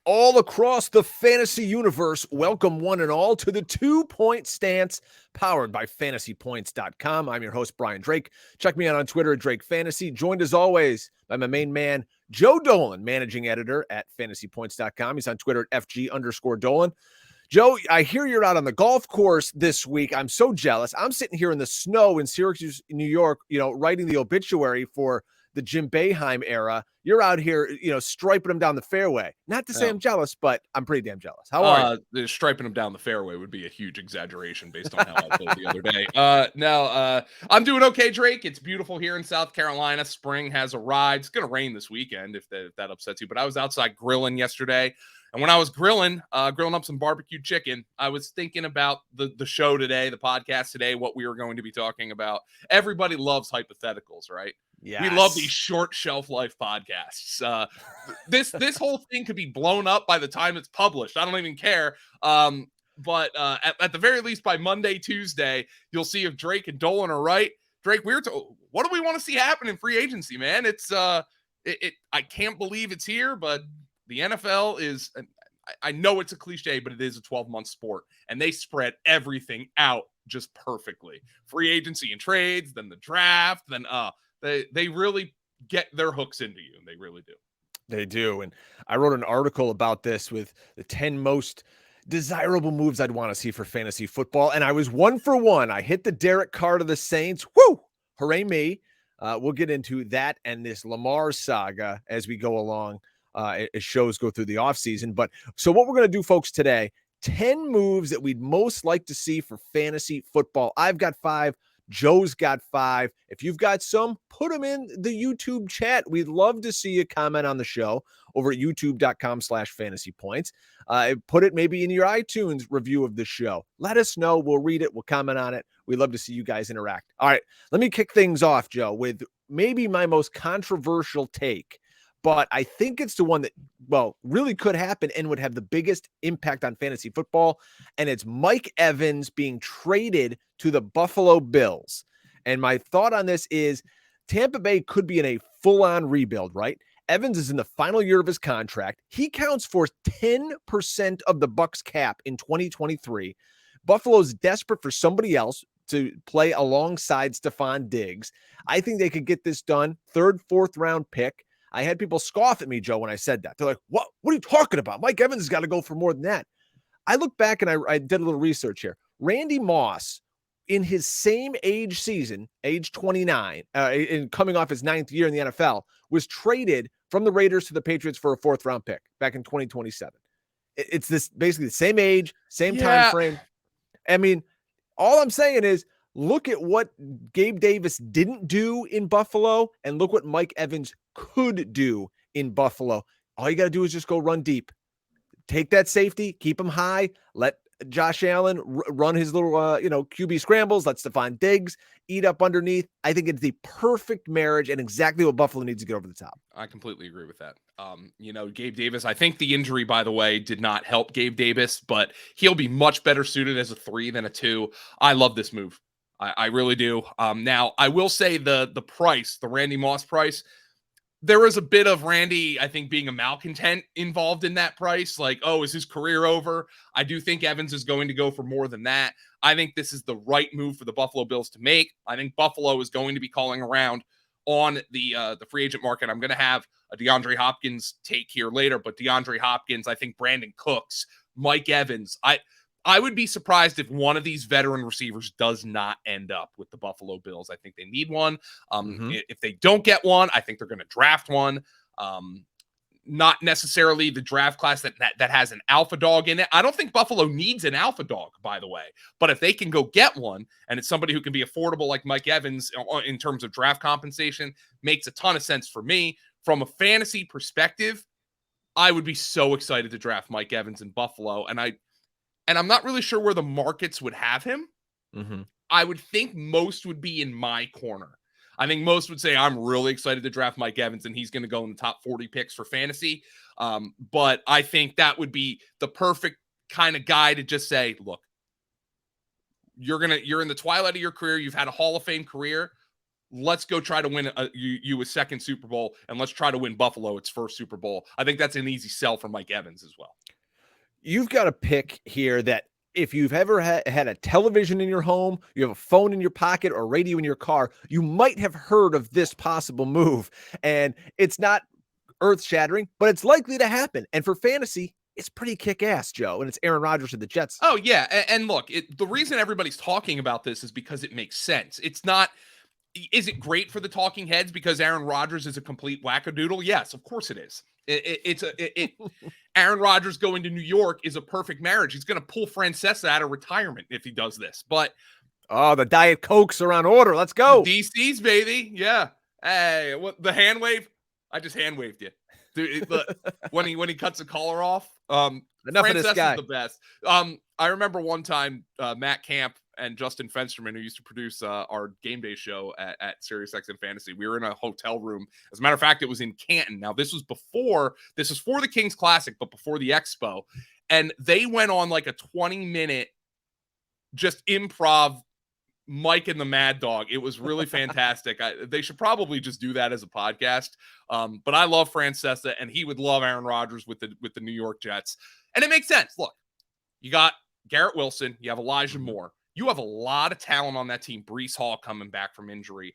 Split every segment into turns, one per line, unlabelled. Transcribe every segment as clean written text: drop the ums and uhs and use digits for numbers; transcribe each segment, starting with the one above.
All across the fantasy universe, welcome one and all to the 2-Point Stance, powered by fantasypoints.com. I'm your host, Brian Drake. Check me out on Twitter at Drake Fantasy. Joined as always by my main man, Joe Dolan, managing editor at fantasypoints.com. He's on Twitter at FG_Dolan. Joe, I hear you're out on the golf course this week. I'm so jealous. I'm sitting here in the snow in Syracuse, New York, writing the obituary for the Jim Boeheim era. You're out here, striping them down the fairway. Not to say I'm jealous, but I'm pretty damn jealous. How are
you? Striping them down the fairway would be a huge exaggeration based on how I played the other day. I'm doing okay, Drake. It's beautiful here in South Carolina. Spring has arrived. It's going to rain this weekend if that upsets you, but I was outside grilling yesterday. And when I was grilling up some barbecue chicken, I was thinking about the show today, the podcast today, what we were going to be talking about. Everybody loves hypotheticals, right? Yes. We love these short shelf life podcasts. This whole thing could be blown up by the time it's published. I don't even care. But at the very least, by Monday, Tuesday, you'll see if Drake and Dolan are right. Drake, what do we want to see happen in free agency, man? It's I can't believe it's here, but the NFL is, I know it's a cliche, but it is a 12-month sport, and they spread everything out just perfectly. Free agency and trades, then the draft, then they really get their hooks into you, and they really do.
They do, and I wrote an article about this with the 10 most desirable moves I'd want to see for fantasy football, and I was 1 for 1. I hit the Derek Carr to the Saints. Woo! Hooray me. We'll get into that and this Lamar saga as we go along. As shows go through the offseason. But so what we're going to do, folks, today, 10 moves that we'd most like to see for fantasy football. I've got 5. Joe's got 5. If you've got some, put them in the YouTube chat. We'd love to see you comment on the show over at youtube.com/fantasypoints. Put it maybe in your iTunes review of the show. Let us know. We'll read it. We'll comment on it. We'd love to see you guys interact. All right, let me kick things off, Joe, with maybe my most controversial take. But I think it's the one that, really could happen and would have the biggest impact on fantasy football. And it's Mike Evans being traded to the Buffalo Bills. And my thought on this is Tampa Bay could be in a full-on rebuild, right? Evans is in the final year of his contract. He counts for 10% of the Bucs cap in 2023. Buffalo's desperate for somebody else to play alongside Stephon Diggs. I think they could get this done. 3rd, 4th round pick. I had people scoff at me, Joe, when I said that. They're like, what are you talking about? Mike Evans has got to go for more than that. I look back and I did a little research here. Randy Moss, in his same age season, age 29, and coming off his 9th year in the NFL, was traded from the Raiders to the Patriots for a 4th round pick back in 2027. It's this basically the same age, same time frame. I mean, all I'm saying is, look at what Gabe Davis didn't do in Buffalo, and look what Mike Evans could do in Buffalo. All you got to do is just go run deep. Take that safety, keep him high, let Josh Allen run his little, QB scrambles, let Stephon Diggs eat up underneath. I think it's the perfect marriage and exactly what Buffalo needs to get over the top.
I completely agree with that. Gabe Davis, I think the injury, by the way, did not help Gabe Davis, but he'll be much better suited as a 3 than a 2. I love this move. I really do. Now, I will say the price, the Randy Moss price, there was a bit of Randy, I think, being a malcontent involved in that price. Like, oh, is his career over? I do think Evans is going to go for more than that. I think this is the right move for the Buffalo Bills to make. I think Buffalo is going to be calling around on the free agent market. I'm going to have a DeAndre Hopkins take here later, but DeAndre Hopkins, I think Brandon Cooks, Mike Evans, I would be surprised if one of these veteran receivers does not end up with the Buffalo Bills. I think they need one. If they don't get one, I think they're going to draft one. Not necessarily the draft class that has an alpha dog in it. I don't think Buffalo needs an alpha dog, by the way. But if they can go get one, and it's somebody who can be affordable like Mike Evans in terms of draft compensation, makes a ton of sense for me. From a fantasy perspective, I would be so excited to draft Mike Evans in Buffalo. And I'm not really sure where the markets would have him. I would think most would be in my corner. I think most would say I'm really excited to draft Mike Evans and he's going to go in the top 40 picks for fantasy. But I think that would be the perfect kind of guy to just say, look, you're in the twilight of your career. You've had a Hall of Fame career. let's go try to win you a second Super Bowl, and let's try to win Buffalo its first Super Bowl. I think that's an easy sell for Mike Evans as well.
You've got a pick here that if you've ever had a television in your home, you have a phone in your pocket or radio in your car, you might have heard of this possible move. And it's not earth-shattering, but it's likely to happen. And for fantasy, it's pretty kick-ass, Joe. And it's Aaron Rodgers and the Jets.
Oh, yeah. And look, the reason everybody's talking about this is because it makes sense. It's not, is it great for the talking heads because Aaron Rodgers is a complete wackadoodle? Yes, of course it is. Aaron Rodgers going to New York is a perfect marriage. He's going to pull Francesa out of retirement if he does this. But
the Diet Cokes are on order. Let's go.
DC's, baby. Yeah. Hey, what the hand wave? I just hand waved you. Dude, when he cuts the collar off.
Enough of this guy.
The best. I remember one time Matt Camp and Justin Fensterman, who used to produce our game day show at SiriusXM Fantasy, we were in a hotel room. As a matter of fact, it was in Canton. Now, this was for the Kings Classic, but before the Expo. And they went on like a 20-minute just improv Mike and the Mad Dog. It was really fantastic. They should probably just do that as a podcast. But I love Francesa, and he would love Aaron Rodgers with the New York Jets. And it makes sense. Look, you got Garrett Wilson, you have Elijah Moore. You have a lot of talent on that team. Breece Hall coming back from injury.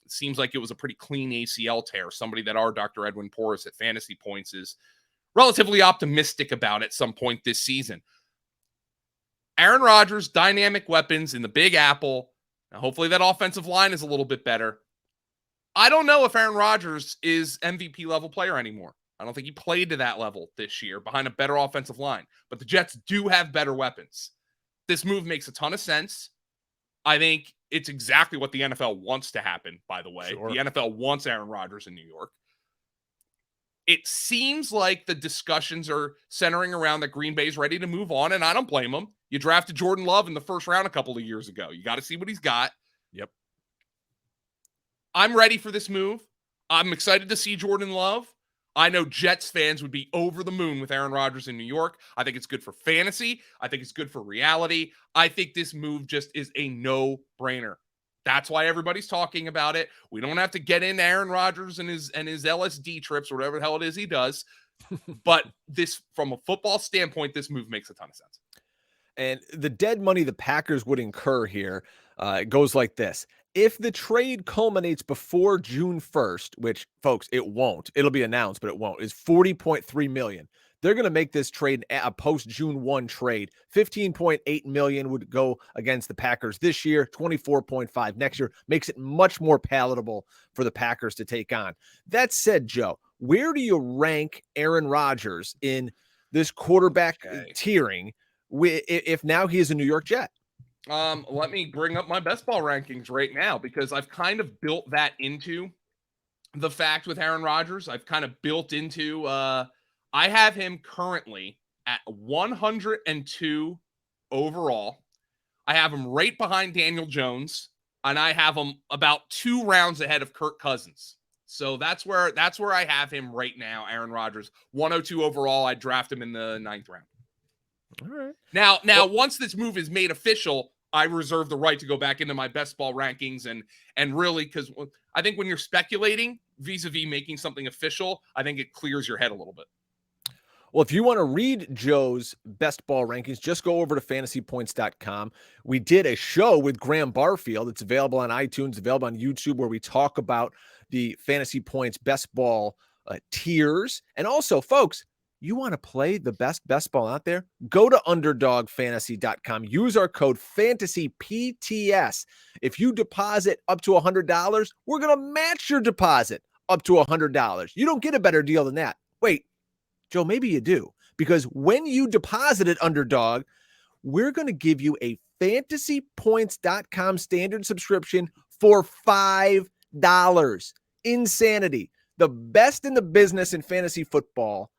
Seems like it was a pretty clean ACL tear. Somebody that our Dr. Edwin Porras at Fantasy Points is relatively optimistic about at some point this season. Aaron Rodgers, dynamic weapons in the Big Apple. Now, hopefully that offensive line is a little bit better. I don't know if Aaron Rodgers is MVP level player anymore. I don't think he played to that level this year behind a better offensive line. But the Jets do have better weapons. This move makes a ton of sense. I think it's exactly what the NFL wants to happen, by the way.
Sure.
The NFL wants Aaron Rodgers in New York. It seems like the discussions are centering around that Green Bay's ready to move on, and I don't blame them. You drafted Jordan Love in the first round a couple of years ago. You got to see what he's got.
Yep.
I'm ready for this move. I'm excited to see Jordan Love. I know Jets fans would be over the moon with Aaron Rodgers in New York. I think it's good for fantasy. I think it's good for reality. I think this move just is a no-brainer. That's why everybody's talking about it. We don't have to get into Aaron Rodgers and his LSD trips or whatever the hell it is he does. But this, from a football standpoint, this move makes a ton of sense.
And the dead money the Packers would incur here, it goes like this. If the trade culminates before June 1st, which, folks, it won't. It'll be announced, but it won't. It's $40.3 million. They're going to make this trade a post-June 1 trade. $15.8 million would go against the Packers this year, $24.5 next year. Makes it much more palatable for the Packers to take on. That said, Joe, where do you rank Aaron Rodgers in this quarterback tiering if now he is a New York Jet?
Let me bring up my best ball rankings right now, because I've kind of built that into the fact with Aaron Rodgers. I've kind of built into, I have him currently at 102 overall. I have him right behind Daniel Jones, and I have him about 2 rounds ahead of Kirk Cousins. So that's where I have him right now, Aaron Rodgers. 102 overall. I draft him in the 9th round.
All right.
Now, once this move is made official, I reserve the right to go back into my best ball rankings and really, because I think when you're speculating vis-a-vis making something official, I think it clears your head a little bit.
Well, if you want to read Joe's best ball rankings, just go over to fantasypoints.com. We did a show with Graham Barfield. It's available on iTunes, available on YouTube, where we talk about the Fantasy Points best ball tiers. And also, folks, you want to play the best ball out there? Go to underdogfantasy.com. Use our code FANTASYPTS. If you deposit up to $100, we're going to match your deposit up to $100. You don't get a better deal than that. Wait, Joe, maybe you do. Because when you deposit at Underdog, we're going to give you a fantasypoints.com standard subscription for $5. Insanity. The best in the business in fantasy football.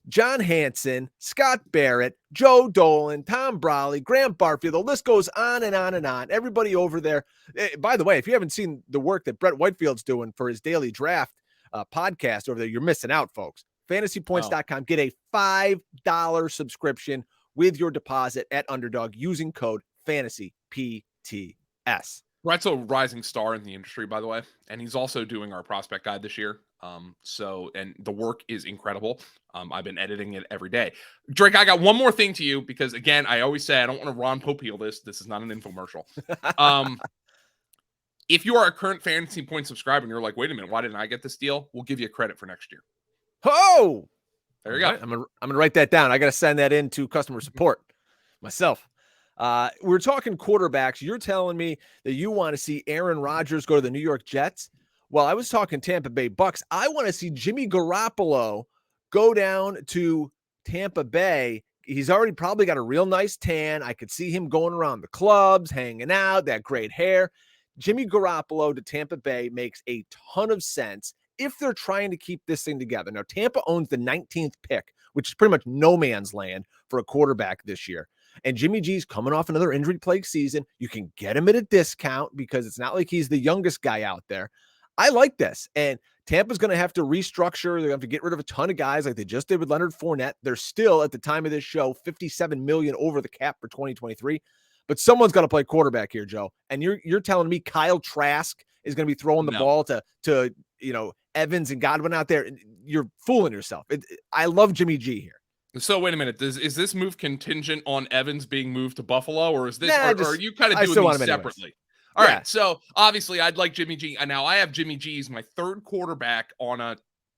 John Hansen, Scott Barrett, Joe Dolan, Tom Brawley, Graham Barfield. The list goes on and on and on. Everybody over there. By the way, if you haven't seen the work that Brett Whitefield's doing for his daily draft podcast over there, you're missing out, folks. Fantasypoints.com. Get a $5 subscription with your deposit at Underdog using code FANTASYPTS.
Brett's a rising star in the industry, by the way, and he's also doing our prospect guide this year. And the work is incredible. I've been editing it every day. Drake, I got one more thing to you because, again, I always say I don't want to Ron Popeil this. This is not an infomercial. If you are a current Fantasy Point subscriber and you're like, wait a minute, why didn't I get this deal? We'll give you a credit for next year.
Oh,
there you go.
Right. I'm gonna write that down. I got to send that in to customer support myself. We're talking quarterbacks. You're telling me that you want to see Aaron Rodgers go to the New York Jets. Well, I was talking Tampa Bay Bucks. I want to see Jimmy Garoppolo go down to Tampa Bay. He's already probably got a real nice tan. I could see him going around the clubs, hanging out, that great hair. Jimmy Garoppolo to Tampa Bay makes a ton of sense if they're trying to keep this thing together. Now, Tampa owns the 19th pick, which is pretty much no man's land for a quarterback this year. And Jimmy G's coming off another injury-plagued season. You can get him at a discount because it's not like he's the youngest guy out there. I like this. And Tampa's going to have to restructure. They're going to have to get rid of a ton of guys like they just did with Leonard Fournette. They're still, at the time of this show, $57 million over the cap for 2023. But someone's got to play quarterback here, Joe. And you're telling me Kyle Trask is going to be throwing the ball to Evans and Godwin out there? You're fooling yourself. I love Jimmy G here.
So wait a minute. Is this move contingent on Evans being moved to Buffalo, or is this? Or are you kind of doing these separately? All right. So obviously, I'd like Jimmy G. Now I have Jimmy G as my third quarterback on a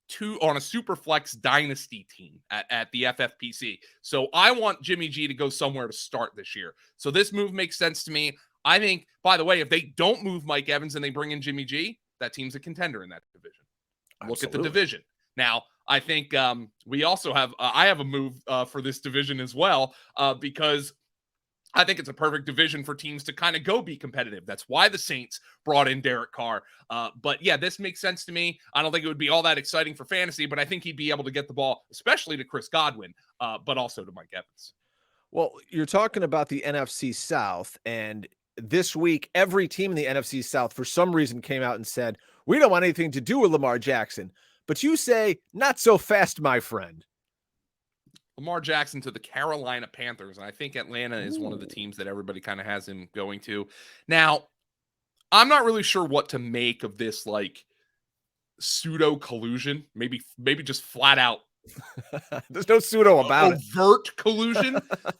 Superflex dynasty team at the FFPC. So I want Jimmy G to go somewhere to start this year. So this move makes sense to me. I think, by the way, if they don't move Mike Evans and they bring in Jimmy G, that team's a contender in that division. Look at the division. Now, I think we also have I have a move for this division as well because I think it's a perfect division for teams to kind of go be competitive. That's why the Saints brought in Derek Carr. But yeah, this makes sense to me. I don't think it would be all that exciting for fantasy, but I think he'd be able to get the ball, especially to Chris Godwin, but also to Mike Evans.
Well, you're talking about the NFC South, and this week, every team in the NFC South, for some reason, came out and said, we don't want anything to do with Lamar Jackson. But you say, not so fast, my friend.
Lamar Jackson to the Carolina Panthers, and I think Atlanta is one of the teams that everybody kind of has him going to. Now, I'm not really sure what to make of this, like, pseudo collusion. Maybe just flat out.
There's no pseudo about
overt collusion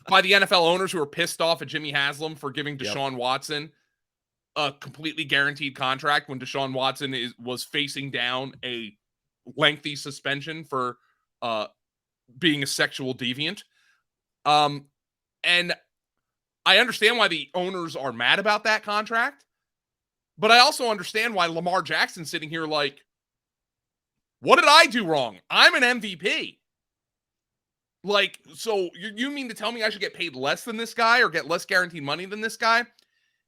by the NFL owners who are pissed off at Jimmy Haslam for giving Deshaun Watson a completely guaranteed contract when Deshaun Watson was facing down a lengthy suspension for being a sexual deviant. And I understand why the owners are mad about that contract, but I also understand why Lamar Jackson's sitting here like, what did I do wrong? I'm an MVP. Like, so you mean to tell me I should get paid less than this guy or get less guaranteed money than this guy?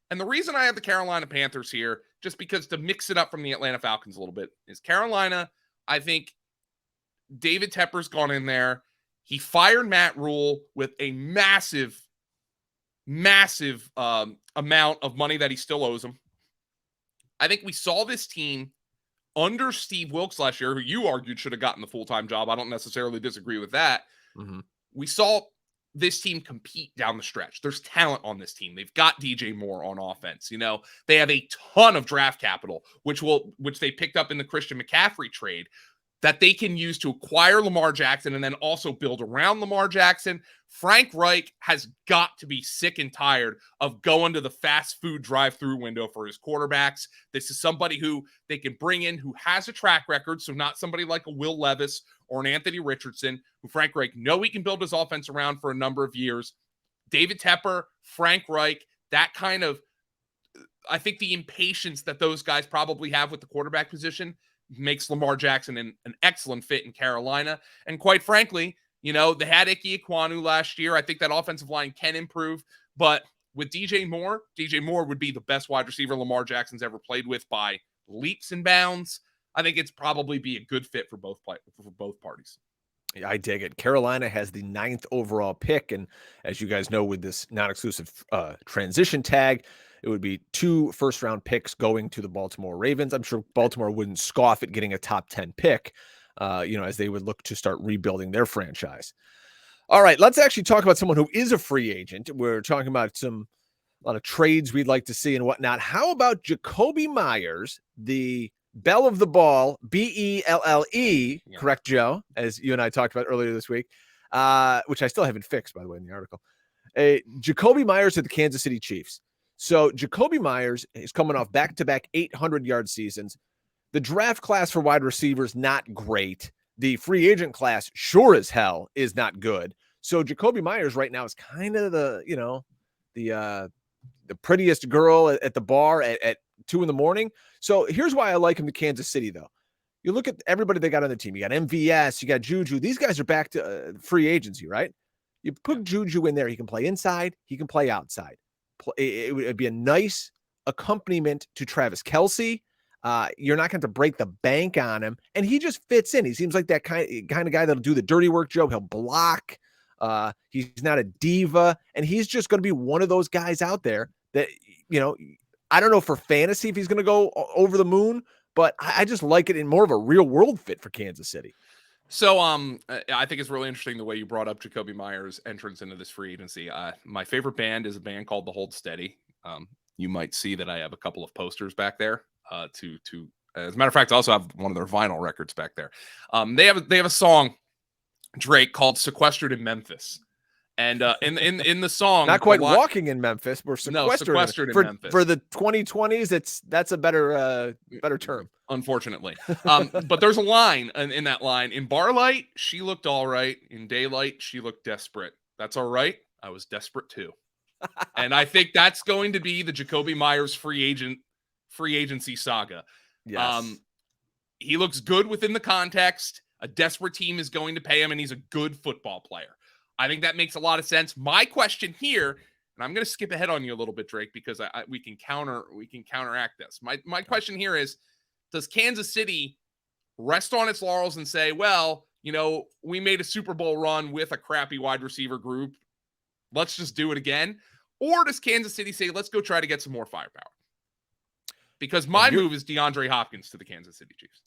And the reason I have the Carolina Panthers here, just because to mix it up from the Atlanta Falcons a little bit, is Carolina, I think David Tepper's gone in there. He fired Matt Rule with a massive amount of money that he still owes him. I think we saw this team under Steve Wilkes last year, who you argued should have gotten the full-time job. I don't necessarily disagree with that. Mm-hmm. We saw this team compete down the stretch. There's talent on this team. They've got DJ Moore on offense. You know, they have a ton of draft capital, which they picked up in the Christian McCaffrey trade, that they can use to acquire Lamar Jackson and then also build around Lamar Jackson. Frank Reich has got to be sick and tired of going to the fast food drive-through window for his quarterbacks. This is somebody who they can bring in who has a track record, so not somebody like a Will Levis or an Anthony Richardson, who Frank Reich know he can build his offense around for a number of years. David Tepper, Frank Reich, that kind of, I think the impatience that those guys probably have with the quarterback position makes Lamar Jackson an excellent fit in Carolina. And quite frankly, you know, they had Ike Ekwonu last year. I think that offensive line can improve. But with DJ Moore would be the best wide receiver Lamar Jackson's ever played with by leaps and bounds. I think it's probably be a good fit for both parties.
Yeah, I dig it. Carolina has the 9th overall pick. And as you guys know, with this non-exclusive transition tag, it would be 2 first-round picks going to the Baltimore Ravens. I'm sure Baltimore wouldn't scoff at getting a top 10 pick, as they would look to start rebuilding their franchise. All right, let's actually talk about someone who is a free agent. We're talking about some a lot of trades we'd like to see and whatnot. How about Jacoby Myers, the bell of the ball, Belle, correct, Joe, as you and I talked about earlier this week, which I still haven't fixed, by the way, in the article. Jacoby Myers of the Kansas City Chiefs. So Jacoby Myers is coming off back-to-back 800-yard seasons. The draft class for wide receivers, not great. The free agent class, sure as hell, is not good. So Jacoby Myers right now is kind of the prettiest girl at the bar at 2 a.m. So here's why I like him to Kansas City, though. You look at everybody they got on the team. You got MVS, you got Juju. These guys are back to free agency, right? You put Juju in there. He can play inside. He can play outside. It would be a nice accompaniment to Travis Kelce. You're not going to break the bank on him. And he just fits in. He seems like that kind of guy that'll do the dirty work, Joe. He'll block. He's not a diva. And he's just going to be one of those guys out there that, I don't know for fantasy if he's going to go over the moon, but I just like it in more of a real world fit for Kansas City.
So I think it's really interesting the way you brought up Jacoby Myers' entrance into this free agency. My favorite band is a band called The Hold Steady. You might see that I have a couple of posters back there. As a matter of fact, I also have one of their vinyl records back there. They have a song, Drake, called "Sequestered in Memphis." And in the song,
not quite walking in Memphis, we're
sequestered in Memphis.
For the 2020s, that's a better term,
unfortunately. But there's a line in that line: in bar light, she looked all right. In daylight, she looked desperate. That's all right. I was desperate too. And I think that's going to be the Jacoby Myers free agency saga.
Yes.
He looks good within the context. A desperate team is going to pay him, and he's a good football player. I think that makes a lot of sense. My question here, and I'm going to skip ahead on you a little bit, Drake, because we can counteract this. My question here is, does Kansas City rest on its laurels and say, well, we made a Super Bowl run with a crappy wide receiver group. Let's just do it again. Or does Kansas City say, let's go try to get some more firepower? Because my move is DeAndre Hopkins to the Kansas City Chiefs.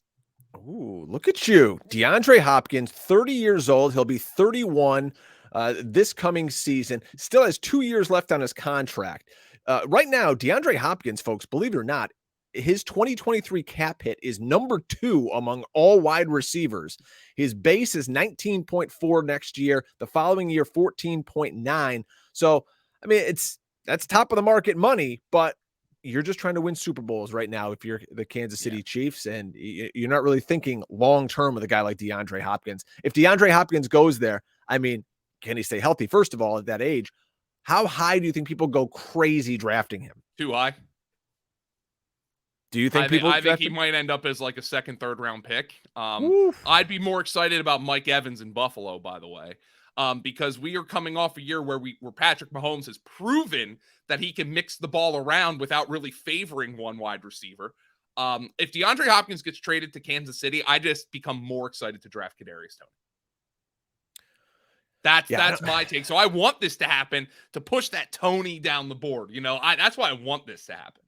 Ooh, look at you. DeAndre Hopkins, 30 years old. He'll be 31 this coming season. Still has 2 years left on his contract. Right now, DeAndre Hopkins, folks, believe it or not, his 2023 cap hit is number 2 among all wide receivers. His base is 19.4 next year. The following year, 14.9. So, I mean, that's top of the market money, but you're just trying to win Super Bowls right now if you're the Kansas City Chiefs, and you're not really thinking long-term with a guy like DeAndre Hopkins. If DeAndre Hopkins goes there, I mean, can he stay healthy? First of all, at that age, how high do you think people go crazy drafting him?
Too high.
Do you think
I think he might end up as like a second, third round pick. I'd be more excited about Mike Evans in Buffalo, by the way, because we are coming off a year where Patrick Mahomes has proven that he can mix the ball around without really favoring one wide receiver. If DeAndre Hopkins gets traded to Kansas City, I just become more excited to draft Kadarius Toney. That's my take. So I want this to happen to push that Toney down the board. That's why I want this to happen.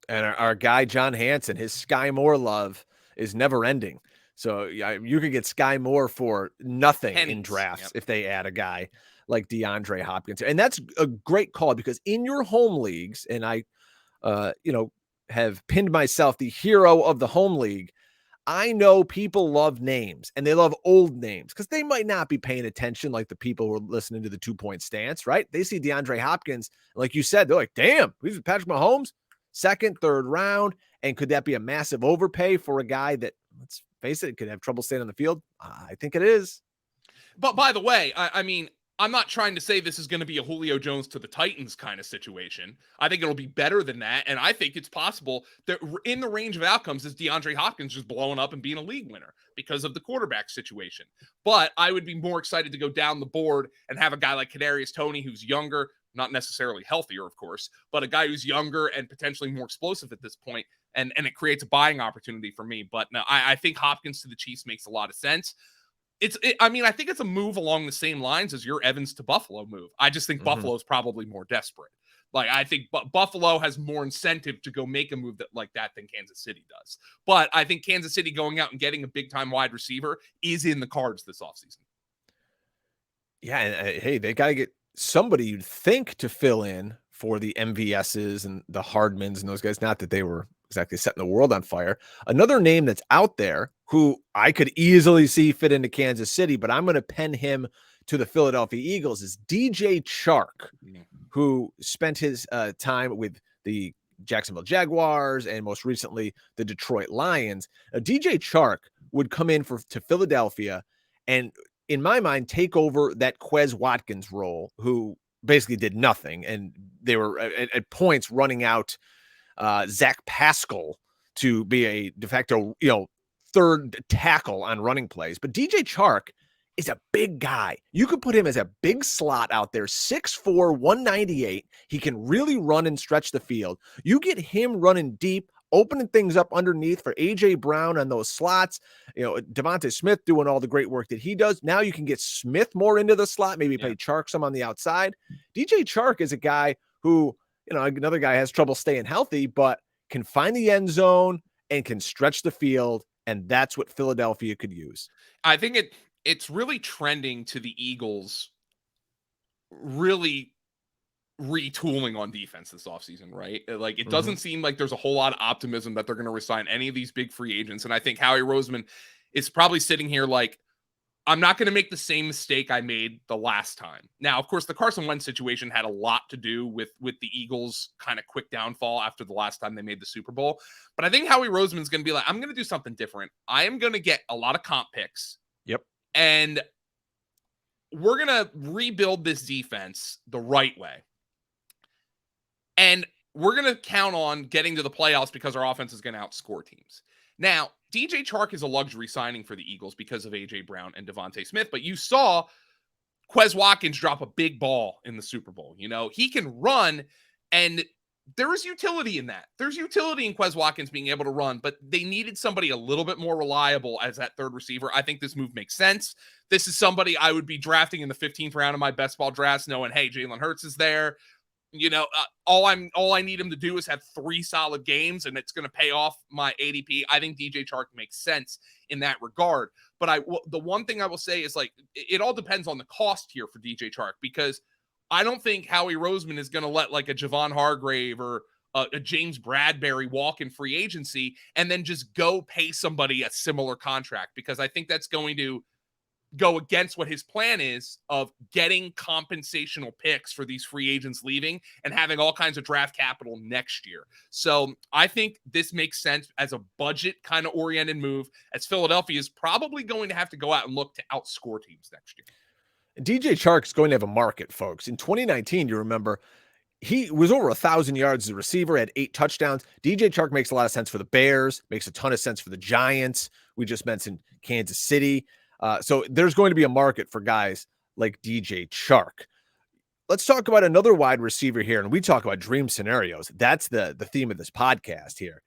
And our guy, John Hansen, his Sky Moore love is never ending. So you could get Sky Moore for nothing in drafts if they add a guy like DeAndre Hopkins. And that's a great call, because in your home leagues, and I, have pinned myself the hero of the home league, I know people love names, and they love old names because they might not be paying attention like the people who are listening to the 2 Point Stance, right? They see DeAndre Hopkins, like you said, they're like, damn, we've Patrick Mahomes, second, third round. And could that be a massive overpay for a guy that, let's face it, could have trouble staying on the field? I think it is.
But by the way, I mean, I'm not trying to say this is going to be a Julio Jones to the Titans kind of situation. I think it'll be better than that. And I think it's possible that in the range of outcomes is DeAndre Hopkins just blowing up and being a league winner because of the quarterback situation. But I would be more excited to go down the board and have a guy like Kadarius Toney, who's younger, not necessarily healthier, of course, but a guy who's younger and potentially more explosive at this point. And it creates a buying opportunity for me. But no, I think Hopkins to the Chiefs makes a lot of sense. I think it's a move along the same lines as your Evans to Buffalo move. I just think Buffalo's probably more desperate. Like, I think Buffalo has more incentive to go make a move like that than Kansas City does. But I think Kansas City going out and getting a big-time wide receiver is in the cards this offseason.
Yeah, and hey, they got to get somebody you'd think to fill in for the MVSs and the Hardmans and those guys. Not that they were exactly setting the world on fire. Another name that's out there who I could easily see fit into Kansas City, but I'm going to pen him to the Philadelphia Eagles is DJ Chark, who spent his time with the Jacksonville Jaguars and most recently the Detroit Lions. DJ Chark would come in to Philadelphia and, in my mind, take over that Quez Watkins role, who basically did nothing. And they were at points running out Zach Pascal to be a de facto, third tackle on running plays. But DJ Chark is a big guy. You could put him as a big slot out there, 6'4", 198. He can really run and stretch the field. You get him running deep, opening things up underneath for A.J. Brown on those slots. Devontae Smith doing all the great work that he does. Now you can get Smith more into the slot, maybe play Chark some on the outside. DJ Chark is a guy who, another guy has trouble staying healthy, but can find the end zone and can stretch the field. And that's what Philadelphia could use.
I think it's really trending to the Eagles really retooling on defense this offseason, right? Like, it doesn't seem like there's a whole lot of optimism that they're going to resign any of these big free agents. And I think Howie Roseman is probably sitting here like, I'm not going to make the same mistake I made the last time. Now, of course, the Carson Wentz situation had a lot to do with the Eagles' kind of quick downfall after the last time they made the Super Bowl. But I think Howie Roseman's going to be like, I'm going to do something different. I am going to get a lot of comp picks.
Yep.
And we're going to rebuild this defense the right way. And we're going to count on getting to the playoffs because our offense is going to outscore teams. Now, DJ Chark is a luxury signing for the Eagles because of A.J. Brown and Devontae Smith, but you saw Quez Watkins drop a big ball in the Super Bowl. He can run, and there is utility in that. There's utility in Quez Watkins being able to run, but they needed somebody a little bit more reliable as that third receiver. I think this move makes sense. This is somebody I would be drafting in the 15th round of my best ball drafts, knowing, hey, Jalen Hurts is there. All I need him to do is have 3 solid games, and it's going to pay off my ADP. I think DJ Chark makes sense in that regard. But the one thing I will say is, like, it all depends on the cost here for DJ Chark, because I don't think Howie Roseman is going to let like a Javon Hargrave or a James Bradbury walk in free agency and then just go pay somebody a similar contract, because I think that's going to go against what his plan is of getting compensational picks for these free agents leaving and having all kinds of draft capital next year. So I think this makes sense as a budget kind of oriented move, as Philadelphia is probably going to have to go out and look to outscore teams next year.
DJ Chark is going to have a market, folks. In 2019, you remember, he was over 1,000 yards as a receiver, had 8 touchdowns. DJ Chark makes a lot of sense for the Bears, makes a ton of sense for the Giants. We just mentioned Kansas City. So there's going to be a market for guys like DJ Chark. Let's talk about another wide receiver here, and we talk about dream scenarios. That's the theme of this podcast here.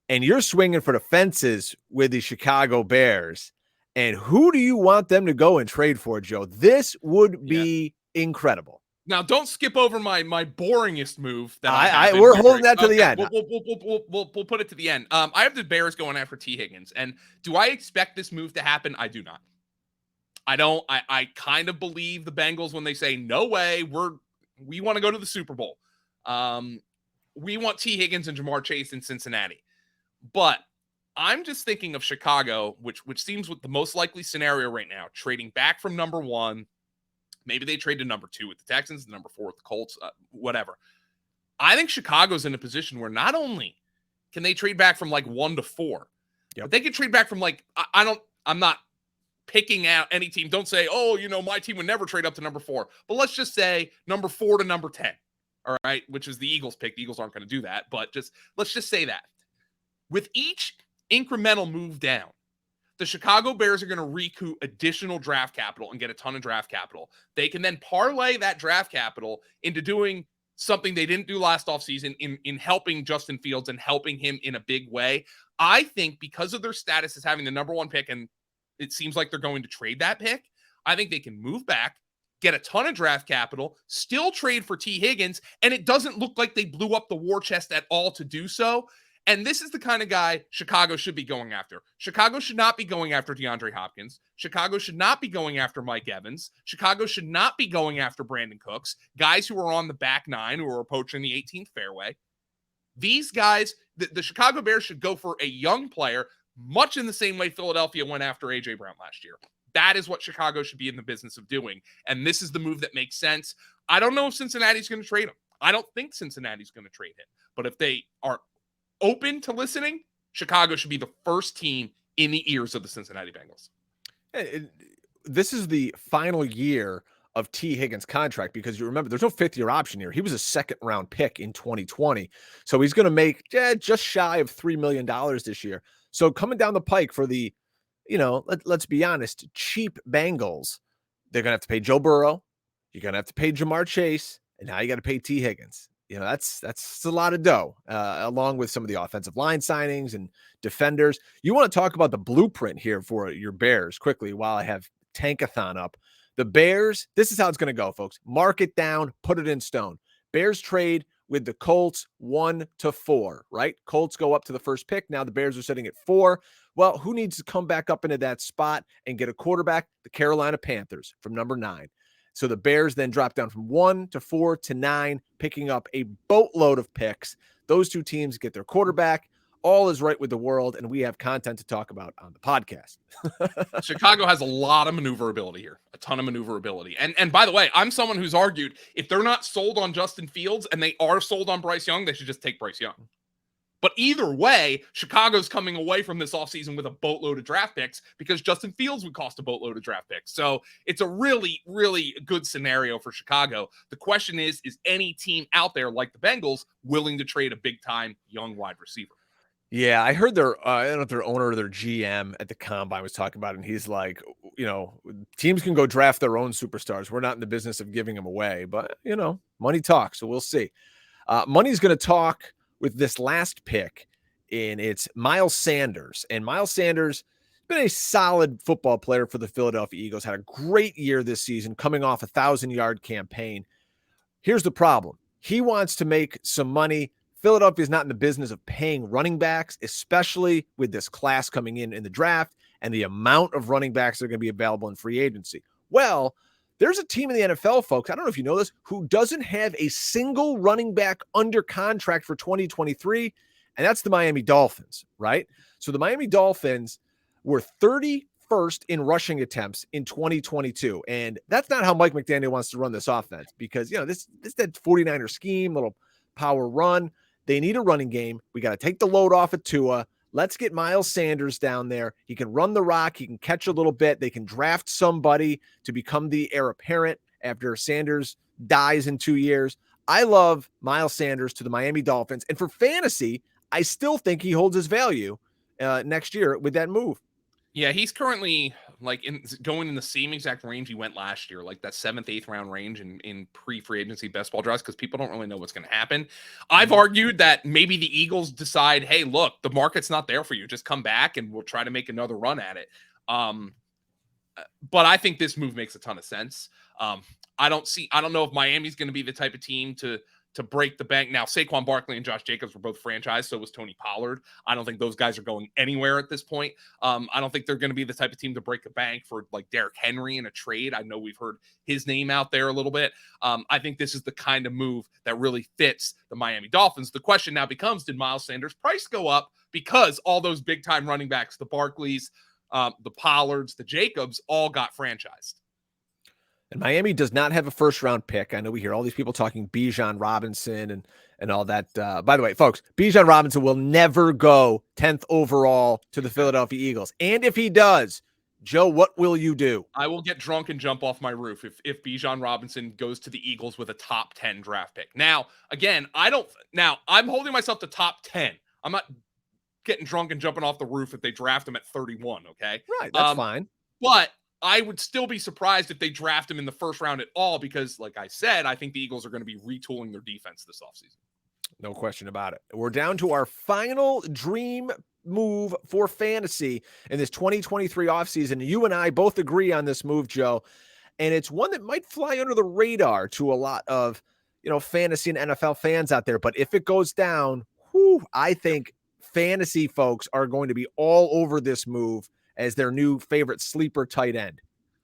And you're swinging for the fences with the Chicago Bears. And who do you want them to go and trade for, Joe? This would be incredible.
Now, don't skip over my boringest move. That
we're holding that to the end.
We'll put it to the end. I have the Bears going after T. Higgins. And do I expect this move to happen? I do not. I don't. I kind of believe the Bengals when they say, no way, we want to go to the Super Bowl. We want T. Higgins and Jamar Chase in Cincinnati. But I'm just thinking of Chicago, which seems with the most likely scenario right now, trading back from number 1. Maybe they trade to number 2 with the Texans, number 4 with the Colts, whatever. I think Chicago's in a position where not only can they trade back from like 1 to 4, but they can trade back from like, I'm not picking out any team. Don't say, oh, my team would never trade up to number 4. But let's just say number 4 to number 10. All right. Which is the Eagles pick. The Eagles aren't going to do that, but let's just say that. With each incremental move down, the Chicago Bears are going to recoup additional draft capital and get a ton of draft capital. They can then parlay that draft capital into doing something they didn't do last offseason in helping Justin Fields and helping him in a big way. I think because of their status as having the number 1 pick, and it seems like they're going to trade that pick, I think they can move back, get a ton of draft capital, still trade for T. Higgins, and it doesn't look like they blew up the war chest at all to do so. And this is the kind of guy Chicago should be going after. Chicago should not be going after DeAndre Hopkins. Chicago should not be going after Mike Evans. Chicago should not be going after Brandon Cooks, guys who are on the back nine, who are approaching the 18th fairway. These guys, the Chicago Bears should go for a young player, much in the same way Philadelphia went after A.J. Brown last year. That is what Chicago should be in the business of doing. And this is the move that makes sense. I don't know if Cincinnati's going to trade him. I don't think Cincinnati's going to trade him. But if they are open to listening, Chicago should be the first team in the ears of the Cincinnati Bengals.
This is the final year of T. Higgins' contract, because you remember there's no fifth-year option here. He was a second-round pick in 2020. So he's going to make just shy of $3 million this year. So coming down the pike for the, let's be honest, cheap Bengals, they're going to have to pay Joe Burrow. You're going to have to pay Jamar Chase. And now you got to pay T. Higgins. That's a lot of dough, along with some of the offensive line signings and defenders. You want to talk about the blueprint here for your Bears quickly while I have Tankathon up. The Bears, this is how it's going to go, folks. Mark it down, put it in stone. Bears trade with the Colts 1-4, right? Colts go up to the first pick. Now the Bears are sitting at 4. Well, who needs to come back up into that spot and get a quarterback? The Carolina Panthers from number 9. So the Bears then drop down from 1 to 4 to 9, picking up a boatload of picks. Those two teams get their quarterback. All is right with the world, and we have content to talk about on the podcast.
Chicago has a lot of maneuverability here, a ton of maneuverability. And by the way, I'm someone who's argued if they're not sold on Justin Fields and they are sold on Bryce Young, they should just take Bryce Young. But either way, Chicago's coming away from this offseason with a boatload of draft picks because Justin Fields would cost a boatload of draft picks. So it's a really, really good scenario for Chicago. The question is any team out there like the Bengals willing to trade a big-time young wide receiver?
Yeah, I heard I don't know if their owner or their GM at the Combine was talking about it, and he's like, teams can go draft their own superstars. We're not in the business of giving them away, but, money talks, so we'll see. Money's going to talk with this last pick, and it's Miles Sanders. And Miles Sanders has been a solid football player for the Philadelphia Eagles, had a great year this season, coming off a 1,000-yard campaign. Here's the problem. He wants to make some money. Philadelphia is not in the business of paying running backs, especially with this class coming in the draft and the amount of running backs that are going to be available in free agency. Well, there's a team in the NFL, folks, I don't know if you know this, who doesn't have a single running back under contract for 2023, and that's the Miami Dolphins, right? So the Miami Dolphins were 31st in rushing attempts in 2022, and that's not how Mike McDaniel wants to run this offense because, this that 49er scheme, little power run. They need a running game. We got to take the load off of Tua. Let's get Miles Sanders down there. He can run the rock. He can catch a little bit. They can draft somebody to become the heir apparent after Sanders dies in 2 years. I love Miles Sanders to the Miami Dolphins. And for fantasy, I still think he holds his value next year with that move.
Yeah, he's currently going in the same exact range he went last year, like that 7th, 8th round range in pre-free agency best ball drafts, because people don't really know what's going to happen. I've argued that maybe the Eagles decide, hey, look, the market's not there for you. Just come back and we'll try to make another run at it. But I think this move makes a ton of sense. I don't know if Miami's going to be the type of team to break the bank. Now, Saquon Barkley and Josh Jacobs were both franchised, so was Tony Pollard. I don't think those guys are going anywhere at this point. I don't think they're going to be the type of team to break the bank for like Derrick Henry in a trade. I know we've heard his name out there a little bit. I think this is the kind of move that really fits the Miami Dolphins. The question now becomes, did Miles Sanders' price go up because all those big-time running backs, the Barkleys, the Pollards, the Jacobs, all got franchised?
And Miami does not have a first-round pick. I know we hear all these people talking Bijan Robinson and all that. By the way, folks, Bijan Robinson will never go 10th overall to the Philadelphia Eagles. And if he does, Joe, what will you do?
I will get drunk and jump off my roof if Bijan Robinson goes to the Eagles with a top 10 draft pick. Now, again, I'm holding myself to top 10. I'm not getting drunk and jumping off the roof if they draft him at 31, okay?
Right, that's fine.
But I would still be surprised if they draft him in the first round at all because, like I said, I think the Eagles are going to be retooling their defense this offseason.
No question about it. We're down to our final dream move for fantasy in this 2023 offseason. You and I both agree on this move, Joe, and it's one that might fly under the radar to a lot of, fantasy and NFL fans out there. But if it goes down, I think fantasy folks are going to be all over this move as their new favorite sleeper tight end.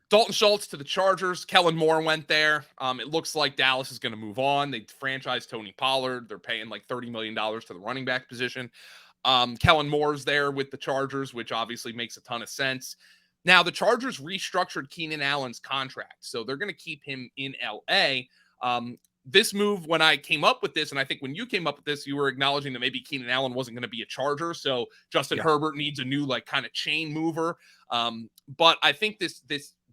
Dalton Schultz to the Chargers. Kellen Moore went there. It looks like Dallas is going to move on. They franchised Tony Pollard. They're paying like $30 million to the running back position. Kellen Moore's there with the Chargers, which obviously makes a ton of sense. Now, the Chargers restructured Keenan Allen's contract, so they're going to keep him in L.A. This move, when I came up with this, and I think when you came up with this, you were acknowledging that maybe Keenan Allen wasn't going to be a Charger, so Justin Herbert needs a new like kind of chain mover. But I think this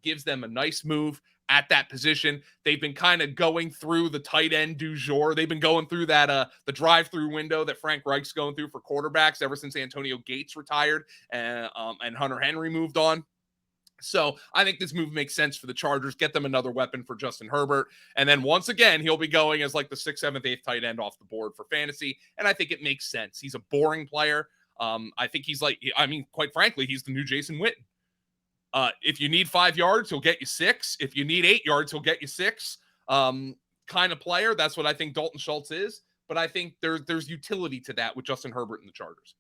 gives them a nice move at that position. They've been kind of going through the tight end du jour. They've been going through that the drive-through window that Frank Reich's going through for quarterbacks ever since Antonio Gates retired and Hunter Henry moved on. So I think this move makes sense for the Chargers. Get them another weapon for Justin Herbert. And then once again, he'll be going as like the 6th, 7th, 8th tight end off the board for fantasy. And I think it makes sense. He's a boring player. I think he's like, I mean, quite frankly, he's the new Jason Witten. If you need 5 yards, he'll get you 6. If you need 8 yards, he'll get you 6. Kind of player. That's what I think Dalton Schultz is. But I think there's utility to that with Justin Herbert and the Chargers.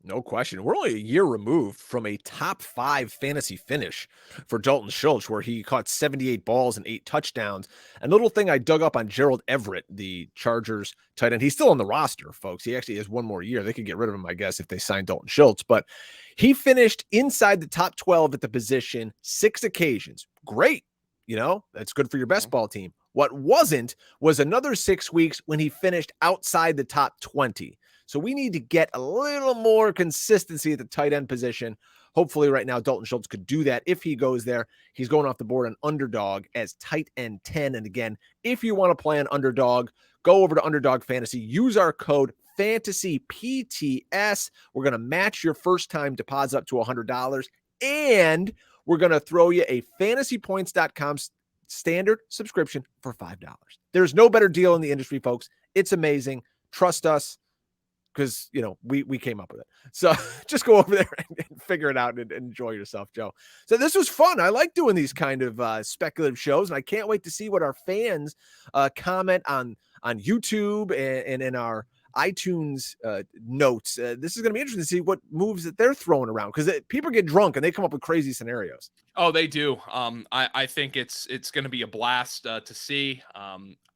No question. We're only a year removed from a top 5 fantasy finish for Dalton Schultz, where he caught 78 balls and 8 touchdowns. And little thing I dug up on Gerald Everett, the Chargers tight end. He's still on the roster, folks. He actually has one more year. They could get rid of him, I guess, if they sign Dalton Schultz. But he finished inside the top 12 at the position 6 occasions. Great. You know, that's good for your best ball team. What wasn't was another 6 weeks when he finished outside the top 20. So we need to get a little more consistency at the tight end position. Hopefully right now Dalton Schultz could do that. If he goes there, he's going off the board on Underdog as tight end 10. And again, if you want to play an Underdog, go over to Underdog Fantasy. Use our code FANTASYPTS. We're going to match your first time deposit up to $100. And we're going to throw you a fantasypoints.com standard subscription for $5. There's no better deal in the industry, folks. It's amazing. Trust us, because, you know, we came up with it. So just go over there and figure it out and enjoy yourself, Joe. So this was fun. I like doing these kind of speculative shows, and I can't wait to see what our fans comment on YouTube and in our iTunes notes. This is going to be interesting to see what moves that they're throwing around, because people get drunk and they come up with crazy scenarios.
Oh, they do. I think it's going to be a blast to see.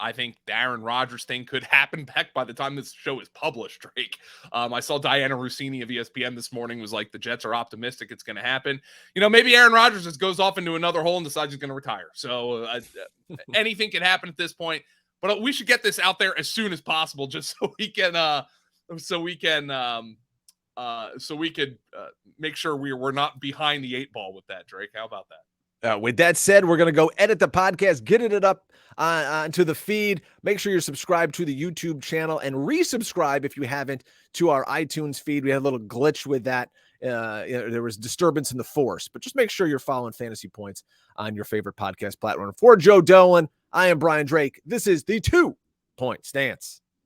I think the Aaron Rodgers thing could happen back by the time this show is published, Drake. I saw Diana Rossini of ESPN this morning was like, the Jets are optimistic it's going to happen. You know, maybe Aaron Rodgers just goes off into another hole and decides he's going to retire. So anything can happen at this point. But we should get this out there as soon as possible, just so we can make sure we're not behind the 8 ball with that, Drake. How about that?
With that said, we're going to go edit the podcast, get it up onto the feed. Make sure you're subscribed to the YouTube channel and resubscribe if you haven't to our iTunes feed. We had a little glitch with that. There was disturbance in the force, but just make sure you're following Fantasy Points on your favorite podcast platform. For Joe Dolan, I am Brian Drake. This is the 2 Point Stance.